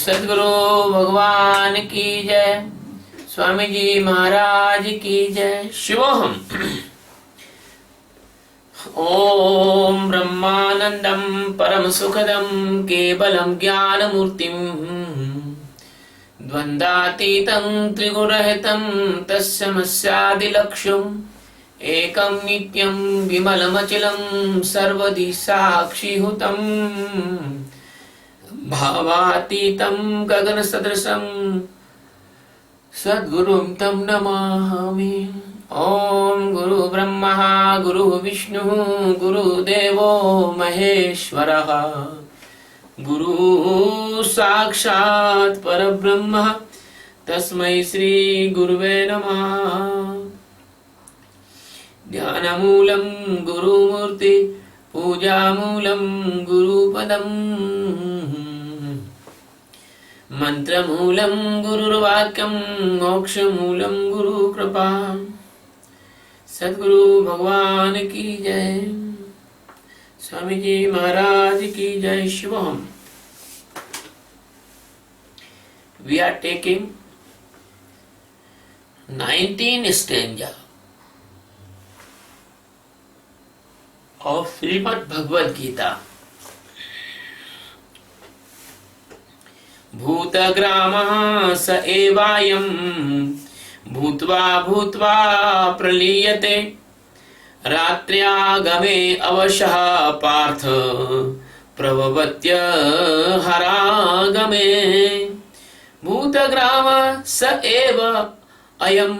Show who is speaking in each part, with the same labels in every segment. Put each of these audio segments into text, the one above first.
Speaker 1: सद्गुरु भगवान की जय। स्वामी जी महाराज की जय। शिवोहम। ओम ब्रह्मानंदम परम सुखदम केवलम ज्ञानमूर्तिम द्वंद्वातीतं त्रिगुणरहितं तस्मस्यादिलक्ष्यम् एकं नित्यं विमलमचलं सर्वदि साक्षिहुतं भावातीतं गगनसदृशं सद्गुरुं तं नमामि। ओम गुरु ब्रह्मा गुरु विष्णु गुरुदेवो महेश्वरः गुरु साक्षात् परब्रह्म तस्मै श्री गुरुवे नमः। ध्यानमूलं गुरुमूर्ति पूजामूलं गुरुपदम् मंत्रमूलं गुरुर्वाक्यं मोक्षमूलं गुरुकृपा। सद्गुरु भगवान की जय। स्वामी जी महाराज की जय। Shivam. We are taking 19 stanza of Srimad Bhagavad Gita. भूतग्रामः स एवायं भूत्वा भूत्वा प्रलीयते रात्र्यागमे अवशः पार्थ प्रभवत्य हरागमे। भूतग्राम स एव अयं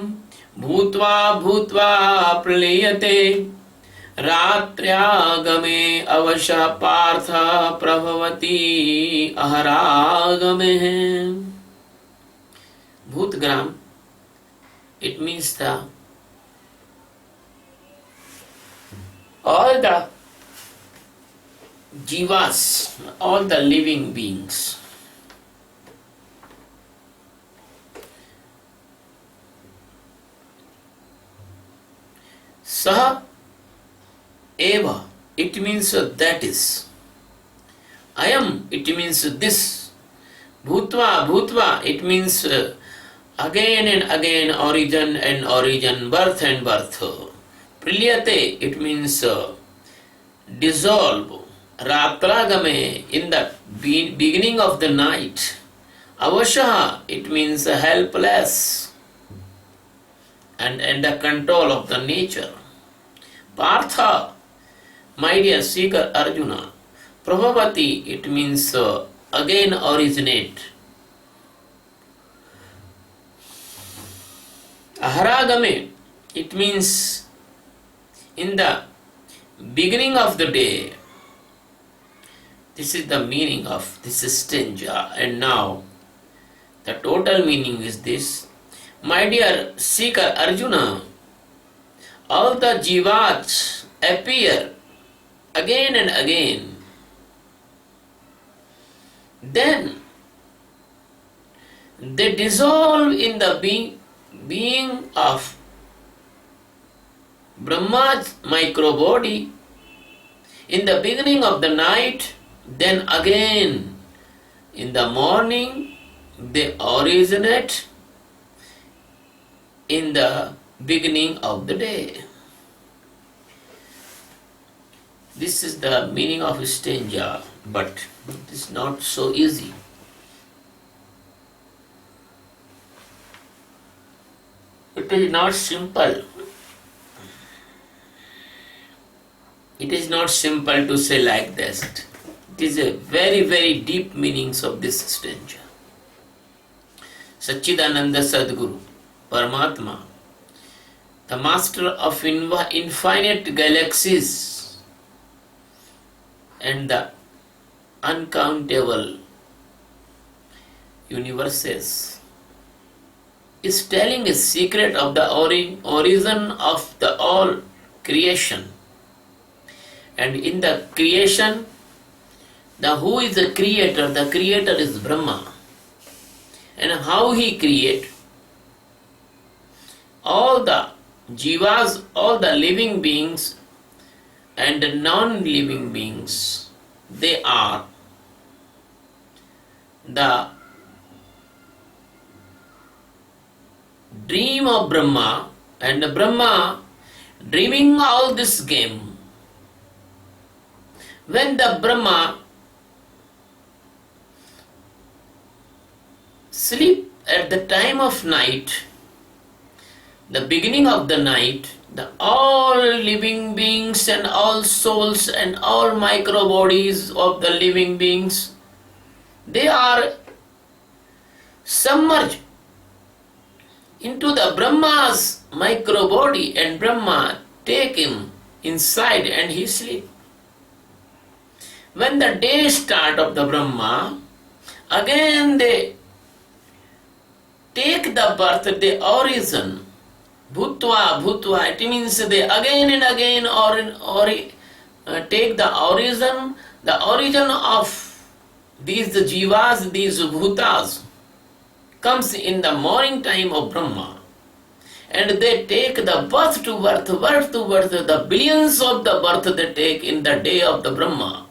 Speaker 1: भूत्वा भूत्वा प्रलीयते रात्र्यागमे अवशः पार्थ प्रभवति अहरागमे। भूतग्राम, it means the all the jivas, all the living beings. Sah eva, it means that is. Ayam, it means this. Bhutva, bhutva, it means again and again, origin and origin, birth and birth. Praliyate, it means dissolve. Ratragame, in the beginning of the night. Avashaha, it means helpless and the control of the nature. Partha, my dear seeker Arjuna. Prabhavati, it means again originate. Aharagame, it means in the beginning of the day. This is the meaning of this stanza. And now the total meaning is this. My dear seeker Arjuna, all the jivas appear again and again. Then they dissolve in the being of Brahma's microbody in the beginning of the night. Then again in the morning they originate in the beginning of the day. This is the meaning of stanza, but it is not so easy. It is not simple. It is not simple to say like this. It is a very, very deep meanings of this stanza. Satchidananda Sadguru, Paramatma, the master of infinite galaxies and the uncountable universes, is telling a secret of the origin of the all creation. And in the creation, who is the creator? The creator is Brahma. And how he create? All the jivas, all the living beings and non-living beings, they are the dream of Brahma, and Brahma dreaming all this game. When the Brahma sleep at the time of night, the beginning of the night, the all living beings and all souls and all micro bodies of the living beings, they are submerged into the Brahma's micro body, and Brahma take him inside and he sleep. When the day start of the Brahma, again they take the birth, the origin, bhutva, it means they again and again take the origin of these jivas, these bhutas, comes in the morning time of Brahma, and they take the birth to birth, the billions of the birth they take in the day of the Brahma.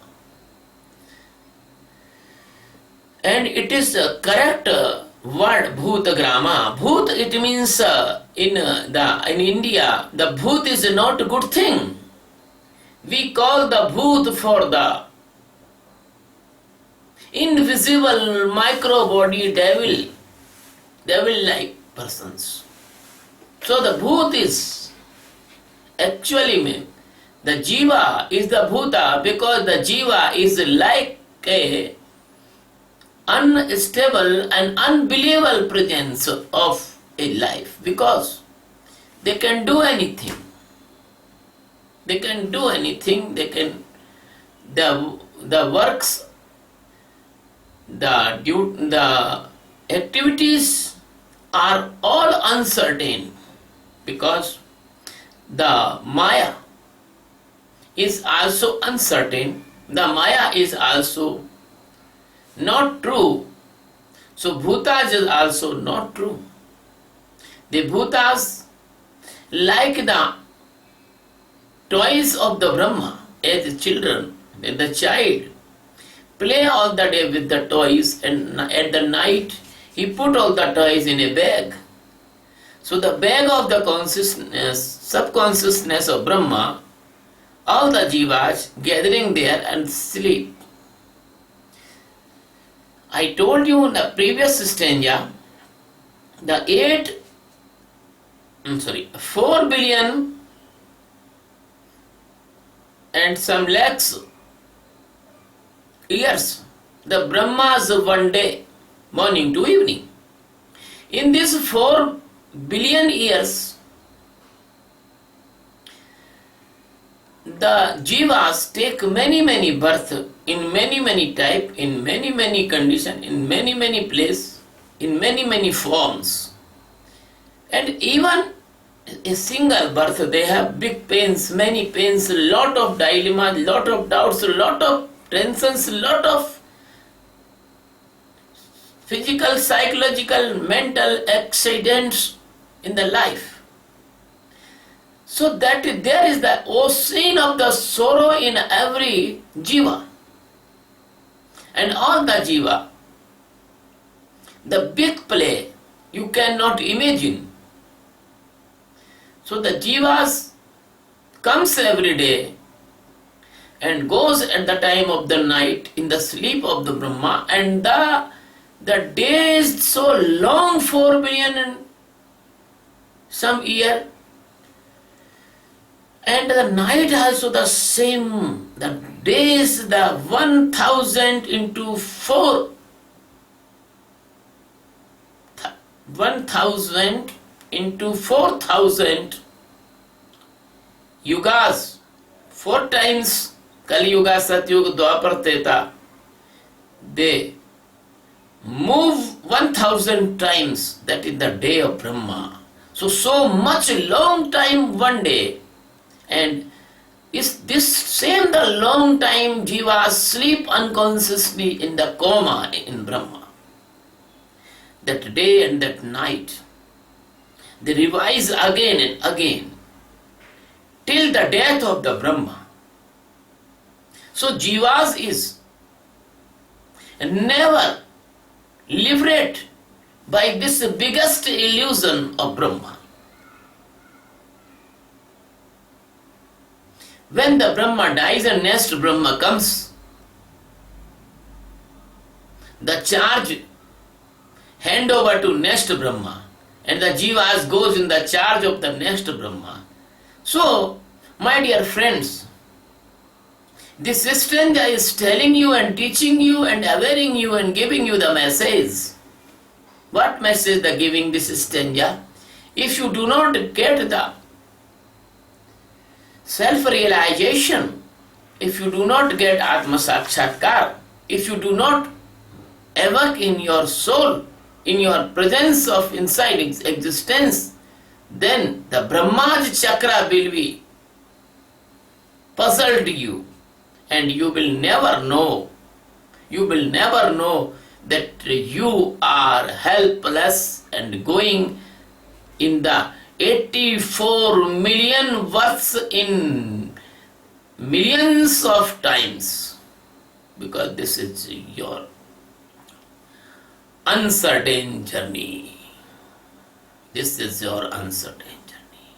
Speaker 1: And it is a correct word, bhutagrama. Bhut, it means in India, the bhut is not a good thing. We call the bhut for the invisible micro body devil-like persons. So the bhut is actually mean the jiva is the bhuta, because the jiva is like a unstable and unbelievable presence of a life, because they can do anything. They can do anything. They can the works, the activities are all uncertain, because the Maya is also uncertain. The Maya is also not true. So bhutas is also not true. The bhutas, like the toys of the Brahma, as children, the child play all the day with the toys, and at the night he put all the toys in a bag. So the bag of the consciousness, subconsciousness of Brahma, all the jivas gathering there and sleep. I told you in the previous stanza, the 4 billion and some lakhs years, the Brahma's one day, morning to evening. In these 4 billion years, the jivas take many birth in many type, in many condition, in many place, in many forms. And even a single birth, they have big pains, many pains, lot of dilemmas, lot of doubts, lot of tensions, lot of physical, psychological, mental accidents in the life. So that there is the ocean of the sorrow in every jiva. And all the jiva, the big play, you cannot imagine. So the jivas comes every day and goes at the time of the night in the sleep of the Brahma, and the day is so long, 4 billion and some year, and the night also the same. The day is the 1000 into 4, 1000 into 4000 yugas, 4 times Kali Yuga, Satyuga, Dwapar, Treta. They move 1000 times, that is the day of Brahma. So much long time one day. And is this same the long time jivas sleep unconsciously in the coma in Brahma? That day and that night, they revise again and again till the death of the Brahma. So jivas is never liberate by this biggest illusion of Brahma. When the Brahma dies and next Brahma comes, the charge hand over to next Brahma, and the Jivas goes in the charge of the next Brahma. So, my dear friends, this stranger is telling you and teaching you and awareing you and giving you the message. What message the giving this stranger? If you do not get the self-realization, if you do not get Atma Sakshatkar, if you do not awake in your soul, in your presence of inside existence, then the Brahma's chakra will be puzzled you, and you will never know that you are helpless and going in the 84 million worths in millions of times, because this is your uncertain journey. This is your uncertain journey.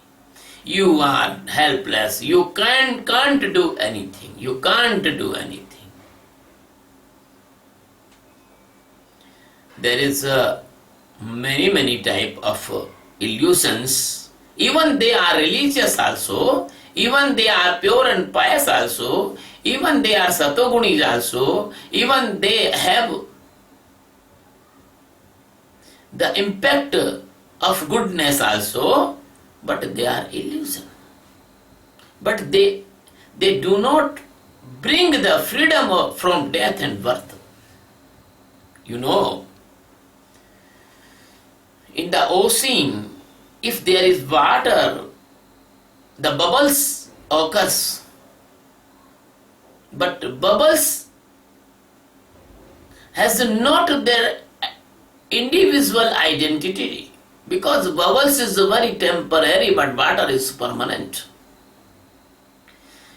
Speaker 1: You are helpless. You can't do anything. You can't do anything. There is many type of illusions. Even they are religious also. Even they are pure and pious also. Even they are satogunis also. Even they have the impact of goodness also, but they are illusion. But they do not bring the freedom from death and birth. You know, in the ocean, if there is water, the bubbles occurs. But bubbles has not their individual identity, because bubbles is very temporary but water is permanent.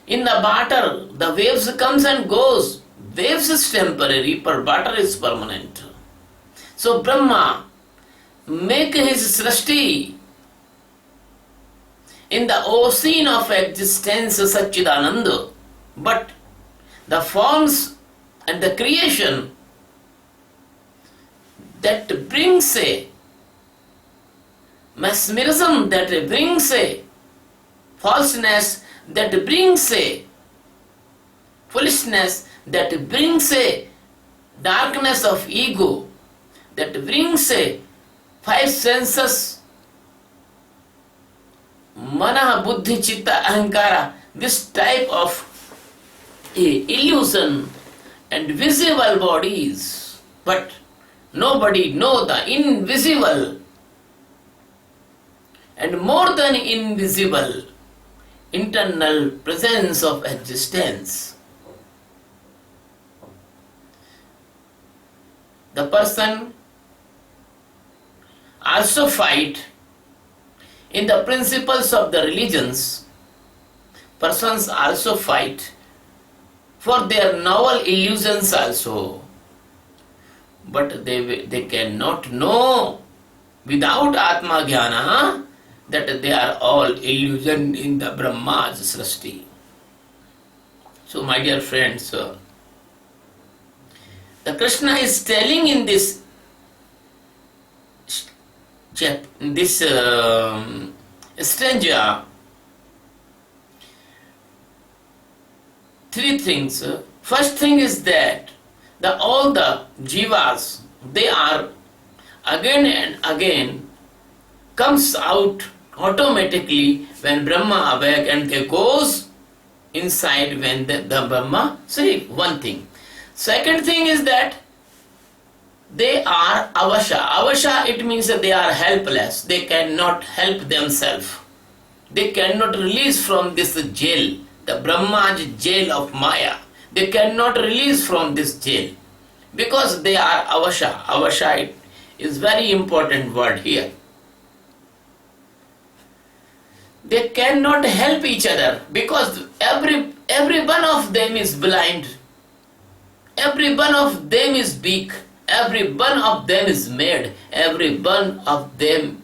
Speaker 1: In the water, the waves comes and goes. Waves is temporary but water is permanent. So Brahma make his srishti in the ocean of existence Satchidananda, but the forms and the creation that brings a mesmerism, that brings a falseness, that brings a foolishness, that brings a darkness of ego, that brings a five senses, mana, buddhi, chitta, ahankara, this type of illusion and visible bodies, but nobody know the invisible and more than invisible internal presence of existence. The person also fight in the principles of the religions. Persons also fight for their novel illusions also. But they cannot know without Atma Jnana that they are all illusion in the Brahma's srishti. So my dear friends, the Krishna is telling in this stanza three things. First thing is that all the jivas, they are again and again comes out automatically when Brahma awake, and they goes inside when the Brahma sleep. One thing. Second thing is that they are avasha. Avasha, it means that they are helpless. They cannot help themselves. They cannot release from this jail, the Brahma's jail of Maya. They cannot release from this jail because they are avasha. Avasha is very important word here. They cannot help each other because every one of them is blind. Every one of them is weak. every one of them is made, every one of them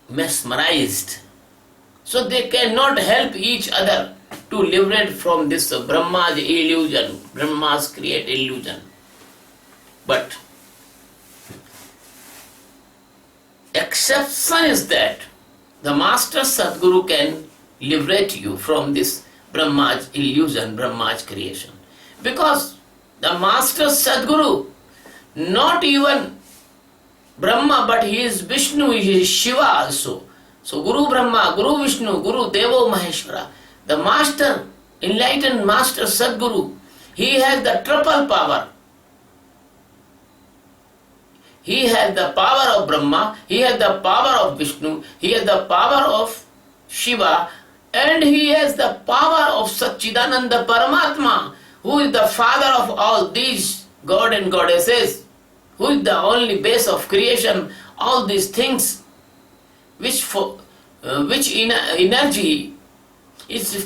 Speaker 1: mesmerized. So they cannot help each other to liberate from this Brahma's illusion, Brahma's create illusion. But exception is that the Master Sadguru can liberate you from this Brahma's illusion, Brahma's creation. Because the Master Sadguru, not even Brahma, but he is Vishnu, he is Shiva also. So Guru Brahma, Guru Vishnu, Guru Devo Maheshwara, the Master, enlightened Master Sadguru, he has the triple power. He has the power of Brahma, he has the power of Vishnu, he has the power of Shiva, and he has the power of Satchidananda Paramatma, who is the father of all these God and goddesses, who is the only base of creation, all these things, which energy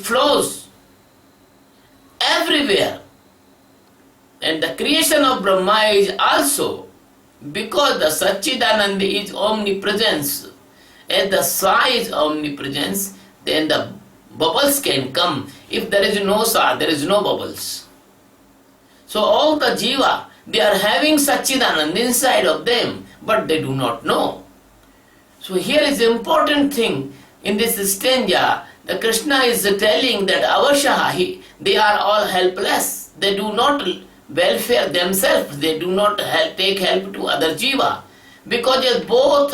Speaker 1: flows everywhere. And the creation of Brahma is also because the Satchidananda is omnipresence. As the Sa is omnipresence, then the bubbles can come. If there is no Sa, there is no bubbles. So all the Jiva, they are having Satchidananda inside of them, but they do not know. So here is the important thing in this stanza. The Krishna is telling that Avashaha, they are all helpless. They do not welfare themselves. They do not take help to other Jiva. Because both,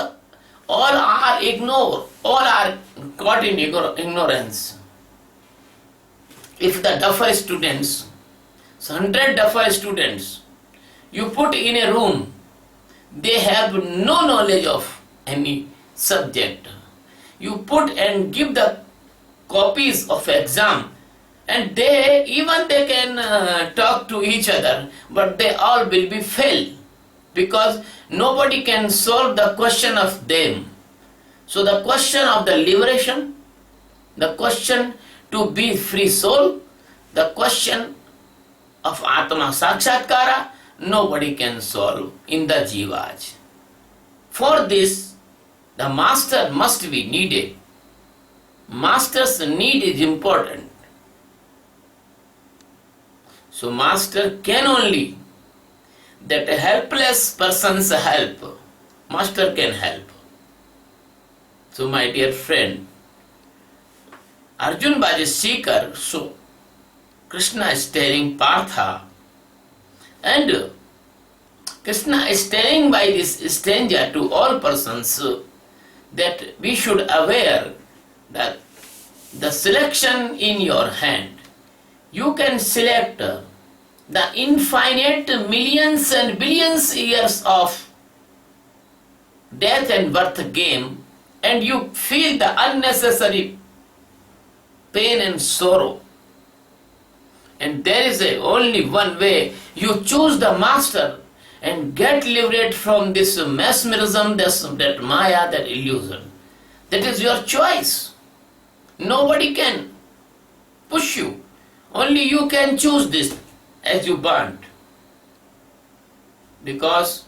Speaker 1: all are ignored. All are caught in ignorance. If the duffer students, 100 duffer students, you put in a room, they have no knowledge of any subject. You put and give the copies of exam, and they can talk to each other, but they all will be fail, because nobody can solve the question of them. So the question of the liberation, the question to be free soul, the question of Atma Sakshatkara, nobody can solve in the Jivas. For this, the master must be needed. Master's need is important. So master can only that a helpless person's help. Master can help. So my dear friend, Arjun was a seeker, so Krishna is telling Partha, and Krishna is telling by this stanza to all persons that we should aware that the selection in your hand, you can select the infinite millions and billions years of death and birth game, and you feel the unnecessary pain and sorrow. And there is only one way. You choose the master and get liberated from this mesmerism, that maya, that illusion. That is your choice. Nobody can push you. Only you can choose this as you want. Because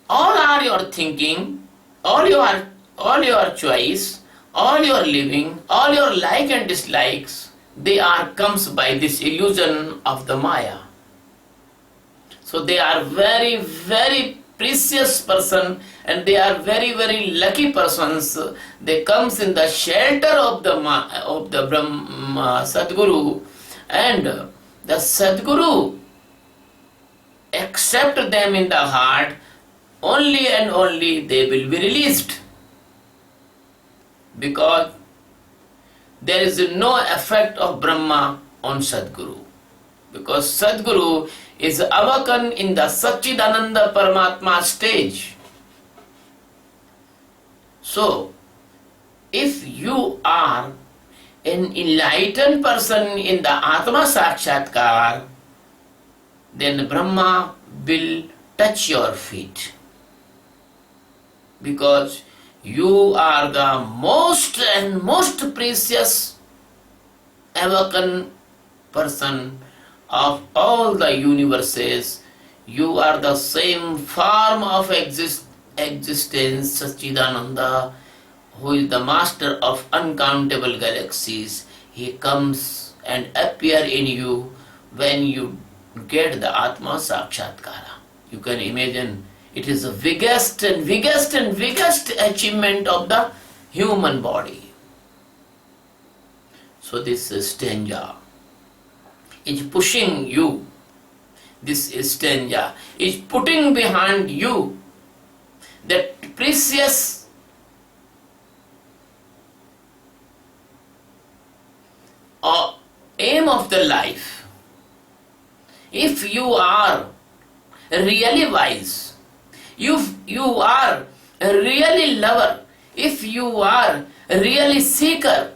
Speaker 1: all are your thinking, all your choice, all your living, all your like and dislikes, they are comes by this illusion of the maya. So they are very, very precious person, and they are very, very lucky persons. They comes in the shelter of the Brahma Sadguru, and the Sadguru accept them in the heart. Only and only they will be released, because there is no effect of Brahma on Sadguru, because Sadguru is awakened in the Satchidananda Paramatma stage. So, if you are an enlightened person in the Atma Sakshatkar, then Brahma will touch your feet, because you are the most and most precious awakened person of all the universes. You are the same form of existence, Satchidananda, who is the master of uncountable galaxies. He comes and appear in you when you get the Atma Sakshatkara. You can imagine it is the biggest and biggest and biggest achievement of the human body. So this stanza is pushing you. This stanza is putting behind you that precious aim of the life. If you are really wise, if you are really lover, if you are really seeker,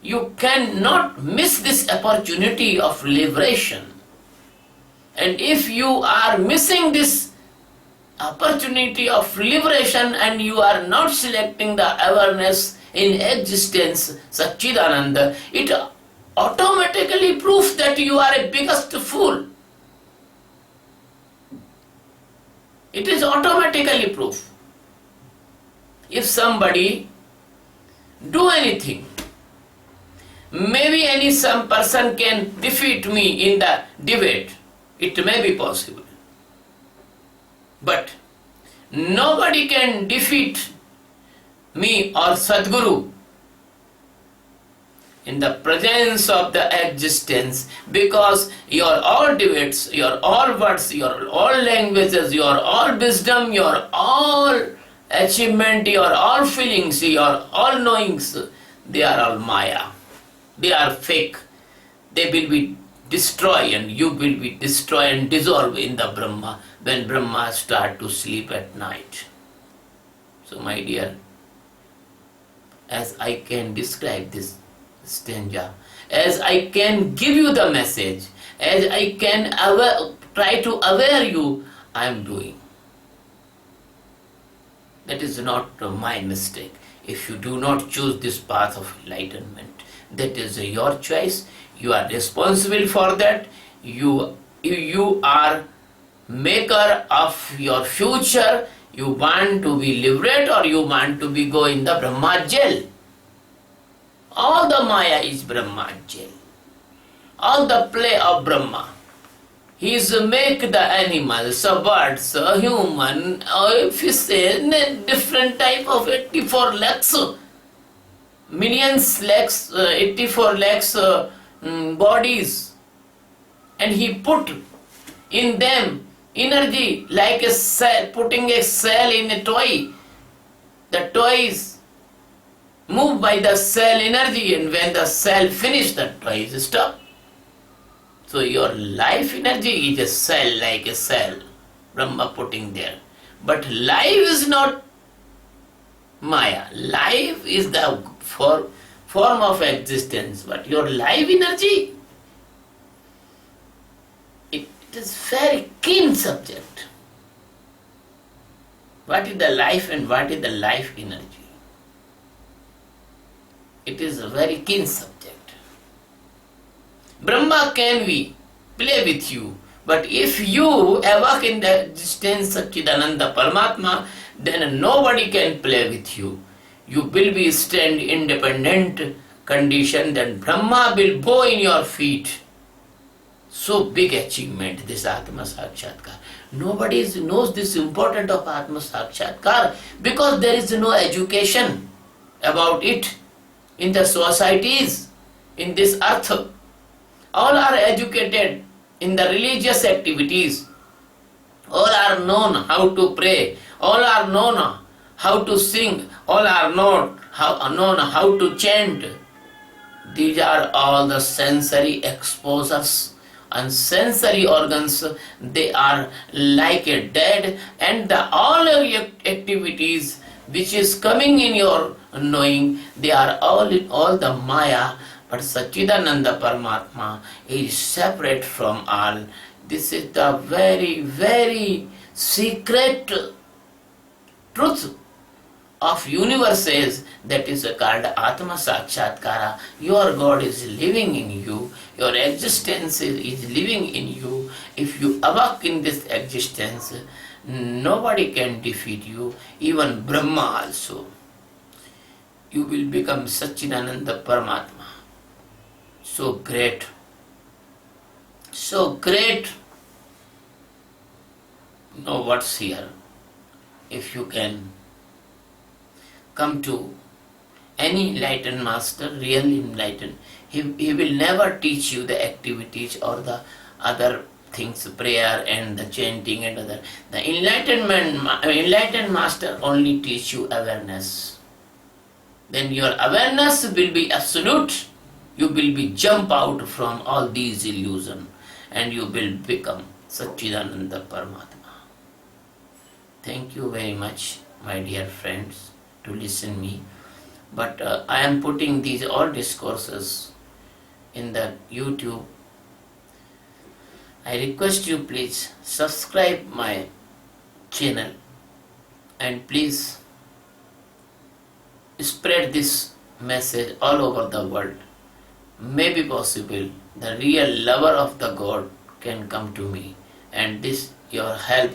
Speaker 1: you cannot miss this opportunity of liberation. And if you are missing this opportunity of liberation and you are not selecting the awareness in existence, Satchidananda, it automatically proves that you are a biggest fool. It is automatically proof. If somebody do anything, maybe some person can defeat me in the debate. It may be possible. But nobody can defeat me or Sadguru in the presence of the existence, because your all debates, your all words, your all languages, your all wisdom, your all achievement, your all feelings, your all knowings, they are all Maya. They are fake. They will be destroyed and you will be destroyed and dissolved in the Brahma when Brahma start to sleep at night. So my dear, as I can describe this stanza, as I can give you the message, as I can try to aware you, I am doing. That is not my mistake. If you do not choose this path of enlightenment, that is your choice. You are responsible for that. You are maker of your future. You want to be liberated or you want to be go in the Brahma jail. All the Maya is Brahma jail. All the play of Brahma. He is make the animals, birds, human, fish, different type of 84 lakhs, millions lakhs, 84 lakhs bodies. And he put in them energy like a cell, putting a cell in a toy. The toy is moved by the cell energy, and when the cell finish, the toy is stopped. So your life energy is a cell, like a cell, Brahma putting there. But life is not Maya. Life is the form of existence. But your life energy, it is very keen subject. What is the life and what is the life energy? It is a very keen subject. Brahma can be play with you, but if you awake in the existence Satchidananda Paramatma, then nobody can play with you. You will be stand independent condition, then Brahma will bow in your feet. So big achievement, this Atma Sakshatkar. Nobody knows this importance of Atma Sakshatkar because there is no education about it in the societies, in this earth. All are educated in the religious activities. All are known how to pray. All are known how to sing. All are known how to chant. These are all the sensory exposures and sensory organs. They are like a dead, and all your activities which is coming in your knowing, they are all the Maya. But Satchidananda Paramatma is separate from all. This is the very, very secret truth of universes, that is called Atma Sakshatkara. Your God is living in you, your existence is living in you. If you awake in this existence, nobody can defeat you, even Brahma also. You will become Satchidananda Paramatma. So great. So great. No words here. If you can come to any enlightened master, real enlightened, he will never teach you the activities or the other things, prayer and the chanting and other. The enlightened master only teach you awareness. Then your awareness will be absolute. You will be jump out from all these illusions and you will become Satchidananda Paramatma. Thank you very much, my dear friends, to listen me. But I am putting these all discourses in the YouTube. I request you please subscribe my channel and please spread this message all over the world. Maybe possible the real lover of the God can come to me, and this your help